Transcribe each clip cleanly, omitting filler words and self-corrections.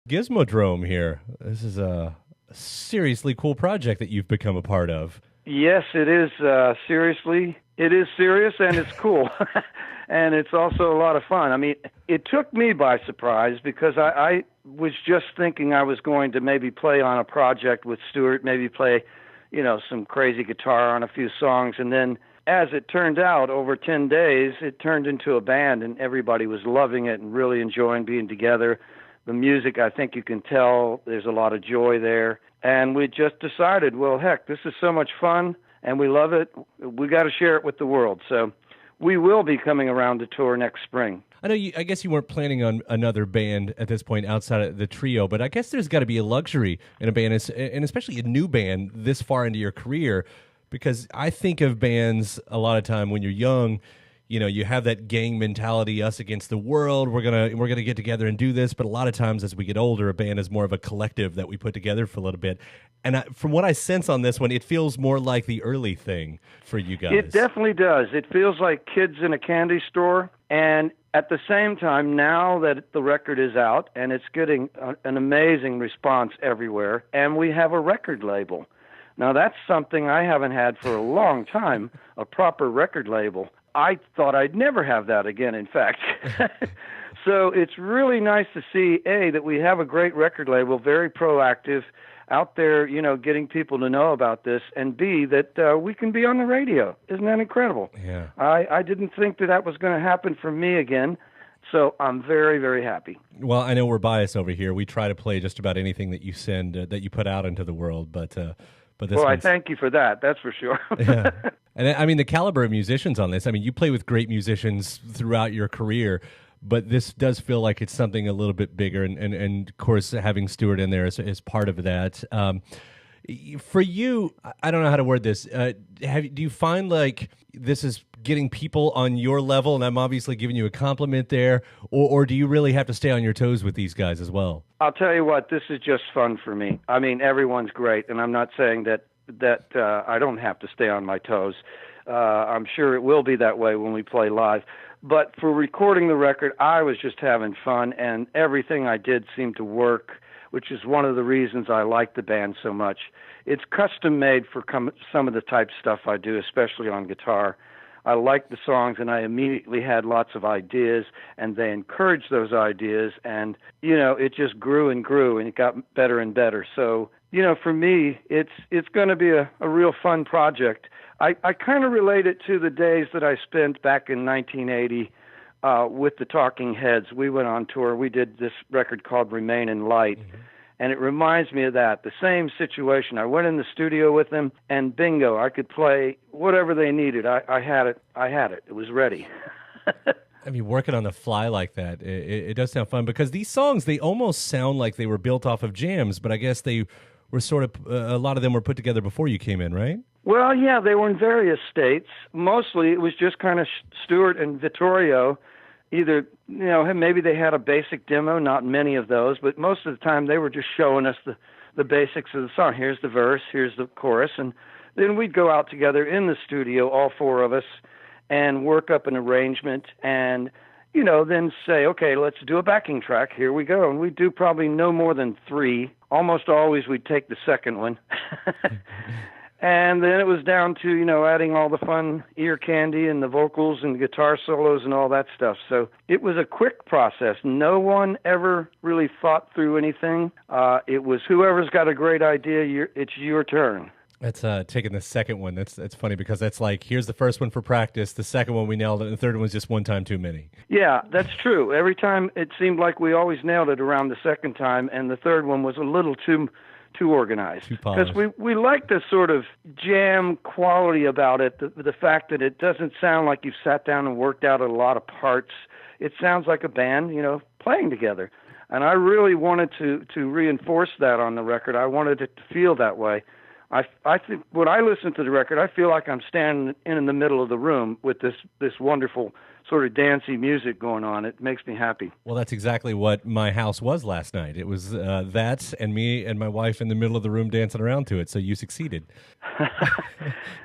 Gizmodrome here. This is a seriously cool project that you've become a part of. Yes, it is. Seriously, it is serious and it's cool. And it's also a lot of fun. I mean, it took me by surprise because I was just thinking I was going to maybe play on a project with Stewart, maybe play, some crazy guitar on a few songs. And then as it turned out, over 10 days, it turned into a band and everybody was loving it and really enjoying being together. The music, I think you can tell there's a lot of joy there. And we just decided, well, heck, this is so much fun and we love it. We got to share it with the world. So we will be coming around to tour next spring. I know I guess you weren't planning on another band at this point outside of the trio, but I guess there's got to be a luxury in a band, and especially a new band this far into your career, because I think of bands a lot of time when you're young, you have that gang mentality, us against the world. We're gonna get together and do this. But a lot of times, as we get older, a band is more of a collective that we put together for a little bit. And from what I sense on this one, it feels more like the early thing for you guys. It definitely does. It feels like kids in a candy store. And at the same time, now that the record is out and it's getting an amazing response everywhere, and we have a record label. Now that's something I haven't had for a long time, a proper record label. I thought I'd never have that again, in fact. So it's really nice to see, A, that we have a great record label, very proactive, out there, getting people to know about this, and B, that we can be on the radio. Isn't that incredible? Yeah. I didn't think that was going to happen for me again, so I'm very, very happy. Well, I know we're biased over here. We try to play just about anything that you send, that you put out into the world, but this well, I thank you for that. That's for sure. Yeah. And I mean, the caliber of musicians on this, I mean, you play with great musicians throughout your career, but this does feel like it's something a little bit bigger. And of course, having Stewart in there is part of that. For you, I don't know how to word this. Do you find like this is getting people on your level, and I'm obviously giving you a compliment there, or do you really have to stay on your toes with these guys as well? I'll tell you what, this is just fun for me. I mean, everyone's great, and I'm not saying that I don't have to stay on my toes. I'm sure it will be that way when we play live. But for recording the record, I was just having fun, and everything I did seemed to work, which is one of the reasons I like the band so much. It's custom made for some of the type stuff I do, especially on guitar. I liked the songs, and I immediately had lots of ideas, and they encouraged those ideas, and, it just grew and grew, and it got better and better. So, for me, it's going to be a real fun project. I kind of relate it to the days that I spent back in 1980 with the Talking Heads. We went on tour. We did this record called Remain in Light, and it reminds me of that, the same situation. I went in the studio with them, and bingo, I could play whatever they needed. I had it. It was ready. I mean, working on the fly like that, it does sound fun, because these songs, they almost sound like they were built off of jams, but I guess they were sort of, a lot of them were put together before you came in, right? Well, yeah, they were in various states. Mostly it was just kind of Stewart and Vittorio. Either, maybe they had a basic demo, not many of those, but most of the time they were just showing us the basics of the song. Here's the verse, here's the chorus, and then we'd go out together in the studio, all four of us, and work up an arrangement and, then say, okay, let's do a backing track. Here we go. And we'd do probably no more than 3. Almost always we'd take the second one. And then it was down to, adding all the fun ear candy and the vocals and guitar solos and all that stuff. So it was a quick process. No one ever really thought through anything. It was whoever's got a great idea, it's your turn. That's taking the second one. That's funny, because that's like, here's the first one for practice, the second one we nailed it, and the third one's just one time too many. Yeah, that's true. Every time it seemed like we always nailed it around the second time, and the third one was a little too organized. Because we like this sort of jam quality about it, the fact that it doesn't sound like you've sat down and worked out a lot of parts. It sounds like a band, playing together. And I really wanted to reinforce that on the record. I wanted it to feel that way. I think when I listen to the record, I feel like I'm standing in the middle of the room with this wonderful sort of dancey music going on. It makes me happy. Well, that's exactly what my house was last night. It was that and me and my wife in the middle of the room dancing around to it, so you succeeded.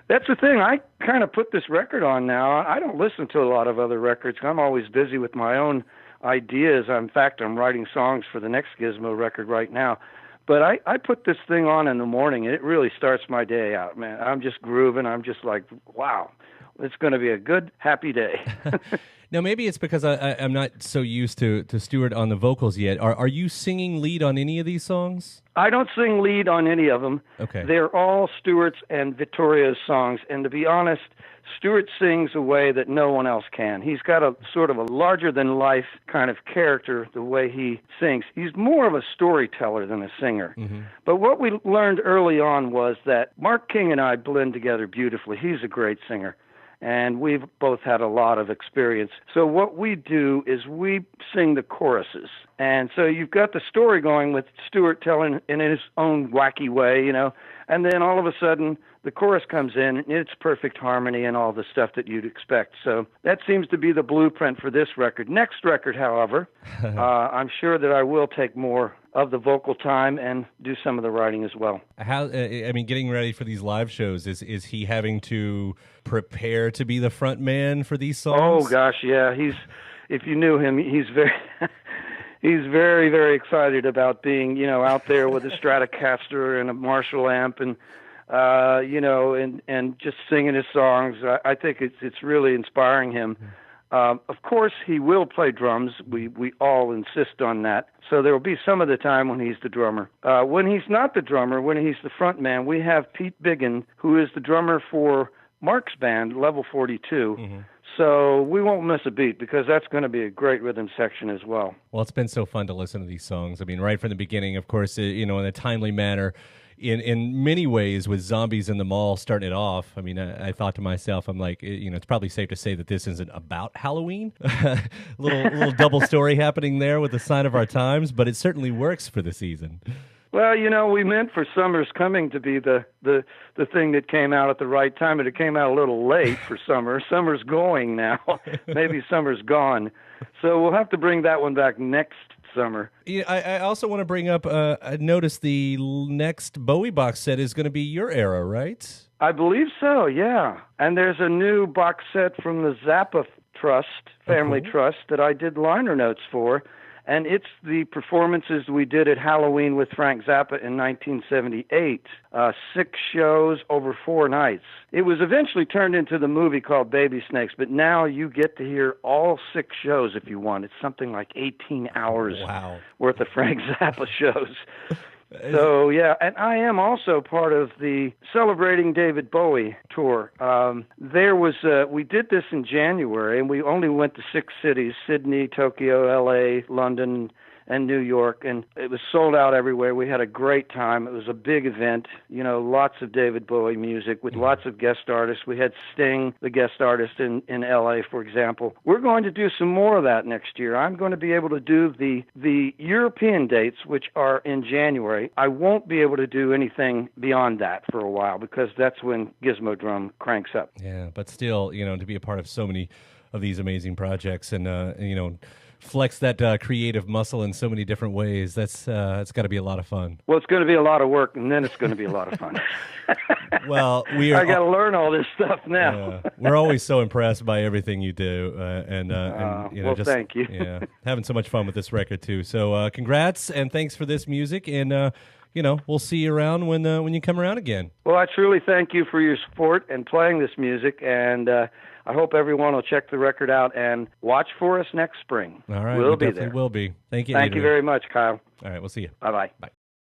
That's the thing. I kind of put this record on now. I don't listen to a lot of other records. I'm always busy with my own ideas. In fact, I'm writing songs for the next Gizmo record right now. But I put this thing on in the morning, and it really starts my day out, man. I'm just grooving. I'm just like, wow, it's going to be a good, happy day. Now, maybe it's because I'm not so used to Stewart on the vocals yet. Are you singing lead on any of these songs? I don't sing lead on any of them. Okay. They're all Stewart's and Vittoria's songs. And to be honest, Stewart sings a way that no one else can. He's got a sort of a larger-than-life kind of character, the way he sings. He's more of a storyteller than a singer. Mm-hmm. But what we learned early on was that Mark King and I blend together beautifully. He's a great singer, and we've both had a lot of experience. So what we do is we sing the choruses. And so you've got the story going with Stewart telling in his own wacky way, and then all of a sudden the chorus comes in, and it's perfect harmony and all the stuff that you'd expect. So that seems to be the blueprint for this record. Next record, however, I'm sure that I will take more of the vocal time and do some of the writing as well. How? Getting ready for these live shows, is he having to prepare to be the front man for these songs? Oh gosh, yeah. If you knew him, he's very he's very, very excited about being, out there with a Stratocaster and a Marshall amp and and just singing his songs. I think it's really inspiring him. Of course, he will play drums. We all insist on that. So there will be some of the time when he's the drummer. When he's not the drummer, when he's the front man, we have Pete Biggin, who is the drummer for Mark's band, Level 42. Mm-hmm. So we won't miss a beat because that's going to be a great rhythm section as well. Well, it's been so fun to listen to these songs. Right from the beginning, of course, in a timely manner. In many ways, with Zombies in the Mall starting it off, I thought to myself, I'm like, it's probably safe to say that this isn't about Halloween. little double story happening there with the Sign of Our Times, but it certainly works for the season. Well, we meant for Summer's Coming to be the thing that came out at the right time, but it came out a little late for Summer. Summer's going now. Maybe Summer's gone. So we'll have to bring that one back next summer. Yeah, I also want to bring up, I noticed the next Bowie box set is going to be your era, right? I believe so, yeah. And there's a new box set from the Zappa Family Trust that I did liner notes for. And it's the performances we did at Halloween with Frank Zappa in 1978. 6 shows over 4 nights. It was eventually turned into the movie called Baby Snakes, but now you get to hear all 6 shows if you want. It's something like 18 hours worth of Frank Zappa shows. So, yeah, and I am also part of the Celebrating David Bowie tour. We did this in January, and we only went to 6 cities, Sydney, Tokyo, L.A., London, and New York, and it was sold out everywhere. We had a great time. It was a big event, lots of David Bowie music with lots of guest artists. We had Sting, the guest artist in L.A., for example. We're going to do some more of that next year. I'm going to be able to do the European dates, which are in January. I won't be able to do anything beyond that for a while because that's when Gizmodrome cranks up. Yeah, but still, to be a part of so many of these amazing projects and flex that creative muscle in so many different ways. It's got to be a lot of fun. Well, it's going to be a lot of work, and then it's going to be a lot of fun. Well, I got to learn all this stuff now. We're always so impressed by everything you do, and thank you. Having so much fun with this record too. So, congrats and thanks for this music, and we'll see you around when you come around again. Well, I truly thank you for your support and playing this music, and I hope everyone will check the record out and watch for us next spring. All right, we'll be definitely there. Will be. Thank you. Thank Adrian. you very much, Kyle. All right, we'll see you. Bye-bye. Bye.